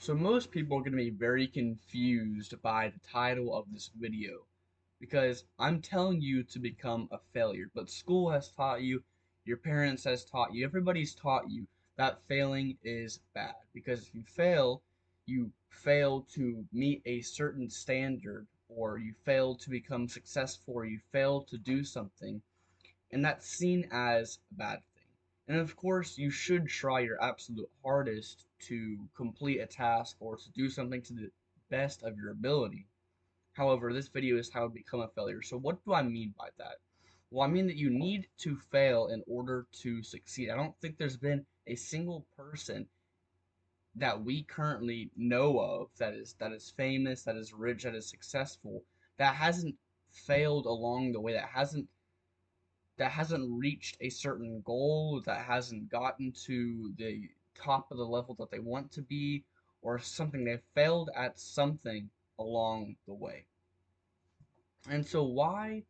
So most people are going to be very confused by the title of this video because I'm telling you to become a failure, but school has taught you, your parents has taught you, everybody's taught you that failing is bad because if you fail to meet a certain standard or you fail to become successful or you fail to do something and that's seen as a bad thing. And of course, you should try your absolute hardest to complete a task or to do something to the best of your ability. However, this video is how to become a failure. So what do I mean by that? Well, I mean that you need to fail in order to succeed. I don't think there's been a single person that we currently know of that is famous, that is rich, that is successful, that hasn't failed along the way, that hasn't reached a certain goal, that hasn't gotten to the top of the level that they want to be, or something. They've failed at something along the way. And so, why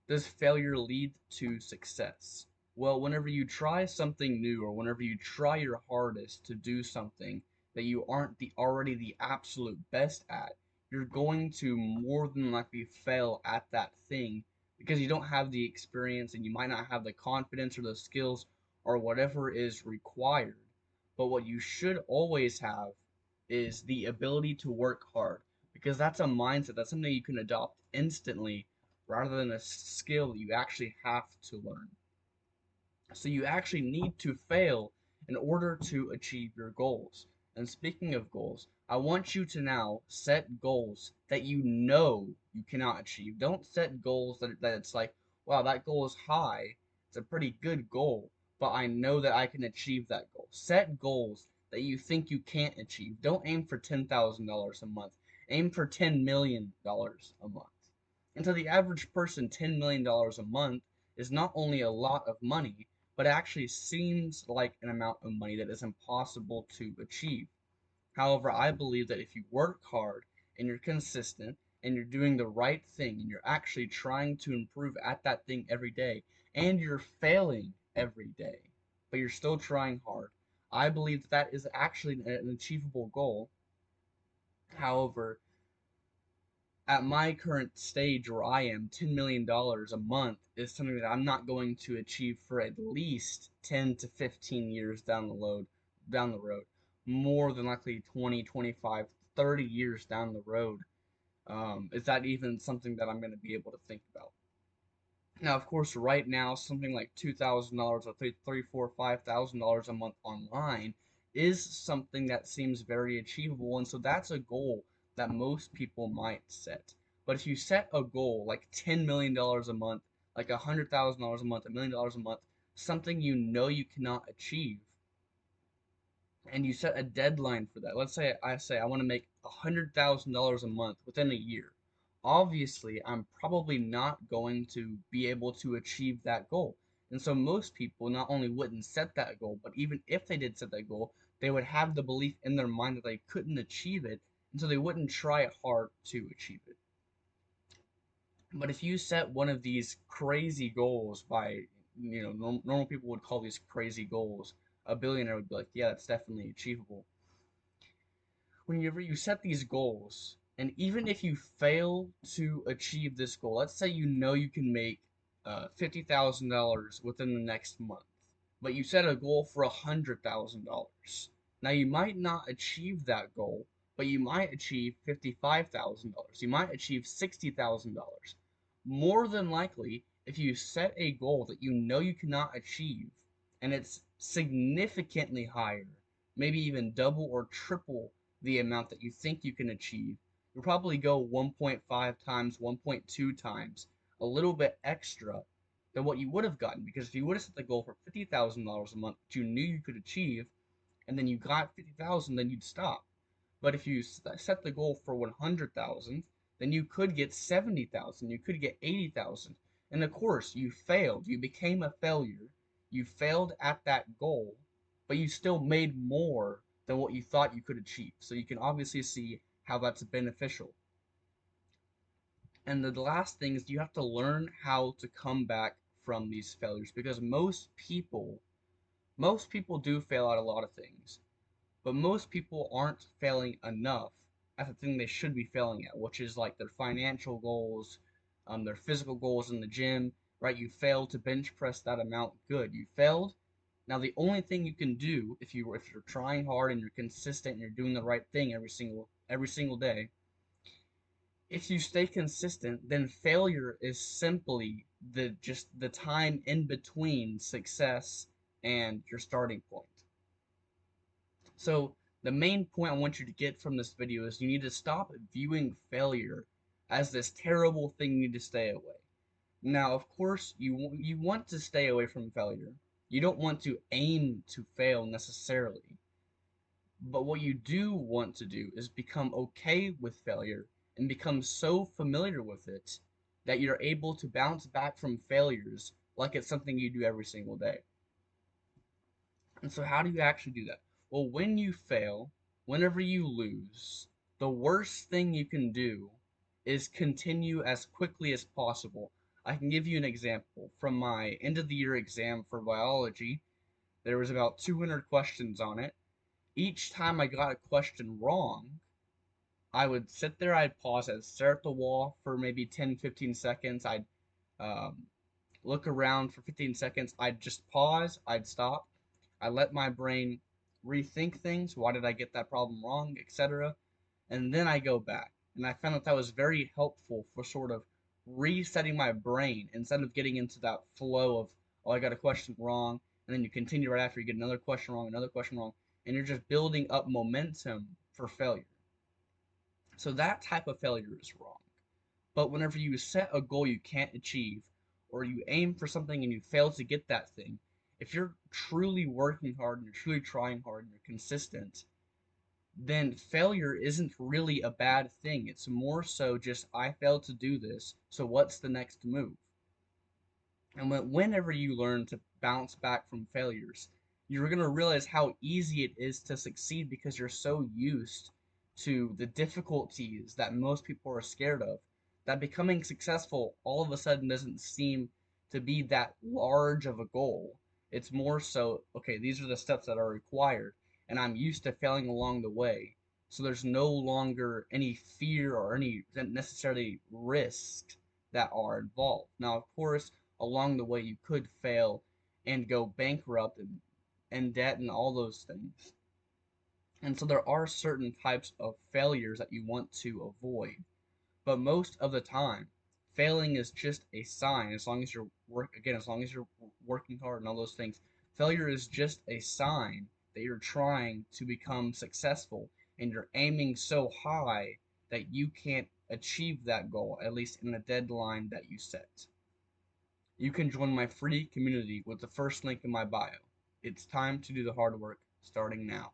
does failure lead to success? Well, whenever you try something new, or whenever you try your hardest to do something that you aren't already the absolute best at, you're going to more than likely fail at that thing because you don't have the experience and you might not have the confidence or the skills or whatever is required. But what you should always have is the ability to work hard because that's a mindset. That's something you can adopt instantly rather than a skill that you actually have to learn. So you actually need to fail in order to achieve your goals. And speaking of goals, I want you to now set goals that you know you cannot achieve. Don't set goals that it's like, wow, that goal is high. It's a pretty good goal, but I know that I can achieve that goal. Set goals that you think you can't achieve. Don't aim for $10,000 a month. Aim for $10 million a month. And to the average person, $10 million a month is not only a lot of money, but it actually seems like an amount of money that is impossible to achieve. However, I believe that if you work hard and you're consistent and you're doing the right thing and you're actually trying to improve at that thing every day and you're failing every day, but you're still trying hard, I believe that that is actually an achievable goal. However, at my current stage where I am, $10 million a month is something that I'm not going to achieve for at least 10 to 15 years down the road. More than likely 20, 25, 30 years down the road. Is that even something that I'm going to be able to think about? Now, of course, right now, something like $2,000 or three, four, $5,000 a month online is something that seems very achievable, and so that's a goal that most people might set. But if you set a goal like $10 million a month, like $100,000 a month, $1 million a month, something you know you cannot achieve, and you set a deadline for that. Let's say I want to make $100,000 a month within a year. Obviously, I'm probably not going to be able to achieve that goal. And so most people not only wouldn't set that goal, but even if they did set that goal, they would have the belief in their mind that they couldn't achieve it, and so they wouldn't try hard to achieve it. But if you set one of these crazy goals by, normal people would call these crazy goals, a billionaire would be like, yeah, that's definitely achievable. Whenever you set these goals, and even if you fail to achieve this goal, let's say you know you can make $50,000 within the next month, but you set a goal for $100,000. Now you might not achieve that goal, but you might achieve $55,000. You might achieve $60,000. More than likely, if you set a goal that you know you cannot achieve, and it's significantly higher, maybe even double or triple the amount that you think you can achieve, you'll probably go 1.5 times, 1.2 times, a little bit extra than what you would have gotten. Because if you would have set the goal for $50,000 a month that you knew you could achieve, and then you got 50,000, then you'd stop. But if you set the goal for 100,000, then you could get 70,000, you could get 80,000. And of course, you failed. You became a failure. You failed at that goal, but you still made more than what you thought you could achieve. So you can obviously see how that's beneficial. And the last thing is you have to learn how to come back from these failures because most people do fail at a lot of things. But most people aren't failing enough at the thing they should be failing at, which is like their financial goals, their physical goals in the gym, right? You failed to bench press that amount. Good. You failed. Now the only thing you can do if you're trying hard and you're consistent and you're doing the right thing every single day, if you stay consistent, then failure is simply the time in between success and your starting point. So the main point I want you to get from this video is you need to stop viewing failure as this terrible thing you need to stay away. Now, of course, you want to stay away from failure. You don't want to aim to fail necessarily. But what you do want to do is become okay with failure and become so familiar with it that you're able to bounce back from failures like it's something you do every single day. And so, how do you actually do that? Well, when you fail, whenever you lose, the worst thing you can do is continue as quickly as possible. I can give you an example. From my end of the year exam for biology, there was about 200 questions on it. Each time I got a question wrong, I would sit there, I'd pause, I'd stare at the wall for maybe 10, 15 seconds. I'd um, look around for 15 seconds. I'd just pause, I'd stop. I let my brain rethink things. Why did I get that problem wrong, etc. And then I go back. And I found that was very helpful for sort of resetting my brain instead of getting into that flow of, oh, I got a question wrong. And then you continue right after you get another question wrong, another question wrong. And you're just building up momentum for failure. So that type of failure is wrong. But whenever you set a goal you can't achieve, or you aim for something and you fail to get that thing, if you're truly working hard and you're truly trying hard and you're consistent, then failure isn't really a bad thing. It's more so just, I failed to do this, so what's the next move? And whenever you learn to bounce back from failures, you're going to realize how easy it is to succeed because you're so used to the difficulties that most people are scared of, that becoming successful all of a sudden doesn't seem to be that large of a goal. It's more so, okay, these are the steps that are required, and I'm used to failing along the way. So there's no longer any fear or any necessarily risks that are involved. Now, of course, along the way you could fail and go bankrupt and debt and all those things. And so there are certain types of failures that you want to avoid. But most of the time, failing is just a sign. As long as you're working hard and all those things, failure is just a sign that you're trying to become successful and you're aiming so high that you can't achieve that goal, at least in the deadline that you set. You can join my free community with the first link in my bio. It's time to do the hard work starting now.